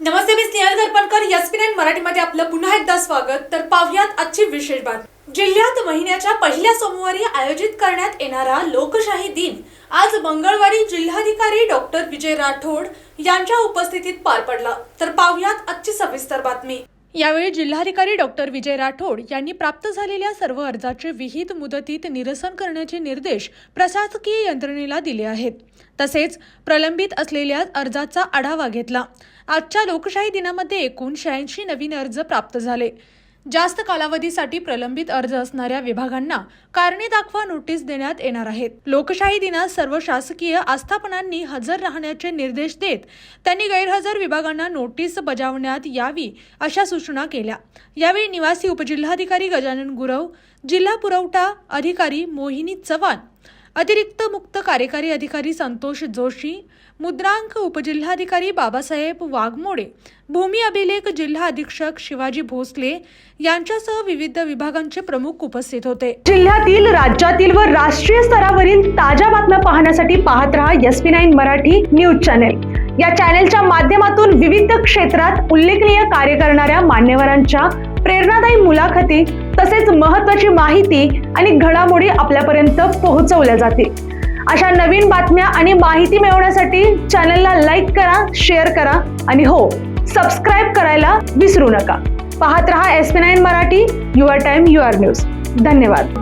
नमस्ते, मी स्नेहल दर्पणकर. एसपी9 मराठीमध्ये आपलं पुन्हा एकदा स्वागत. तर पाहुयात आजची विशेष बात. जिल्ह्यात महिन्याच्या पहिल्या सोमवारी आयोजित करण्यात येणारा लोकशाही दिन आज मंगळवारी जिल्हाधिकारी डॉक्टर विजय राठोड यांच्या उपस्थितीत पार पडला. तर पाहुयात आजची सविस्तर बातमी. यावेळी जिल्हाधिकारी डॉक्टर विजय राठोड यांनी प्राप्त झालेल्या सर्व अर्जाचे विहित मुदतीत निरसन करण्याचे निर्देश प्रशासकीय यंत्रणेला दिले आहेत. तसेच प्रलंबित असलेल्या अर्जाचा आढावा घेतला. आजच्या लोकशाही दिनामध्ये एकूण 86 नवीन अर्ज प्राप्त झाले. जास्त कालावधीसाठी प्रलंबित अर्ज असणाऱ्या विभागांना कारणे दाखवा नोटीस देण्यात येणार आहेत. लोकशाही दिनात सर्व शासकीय आस्थापनांनी हजर राहण्याचे निर्देश देत त्यांनी गैरहजर विभागांना नोटीस बजावण्यात यावी अशा सूचना केल्या. यावेळी निवासी उपजिल्हाधिकारी गजानन गुरव, जिल्हा पुरवठा अधिकारी मोहिनी चव्हाण, अतिरिक्त मुक्त कार्यकारी अधिकारी संतोष जोशी, मुद्रांक उपजिल्हाधिकारी बाबासाहेब वाघमोडे, भूमी अभिलेख जिल्हा अधीक्षक शिवाजी भोसले यांच्यासह विविध विभागांचे प्रमुख उपस्थित होते. जिल्ह्यातील, राज्यातील व राष्ट्रीय स्तरावरील ताज्या बातम्या पाहण्यासाठी पाहत रहा एसपी9 मराठी न्यूज चॅनेल. या चॅनेलच्या माध्यमातून विविध क्षेत्रात उल्लेखनीय कार्य करणाऱ्या मान्यवरांच्या प्रेरणादायी मुलाखती तसेच महत्त्वाची माहिती आणि घडामोडी आपल्यापर्यंत पोहोचवल्या जातील. अशा नवीन बातम्या आणि माहिती मिळवण्यासाठी चॅनलला लाईक करा, शेअर करा आणि हो, सबस्क्राईब करायला विसरू नका. पाहत रहा एसपी9 Marathi, your time your news. धन्यवाद.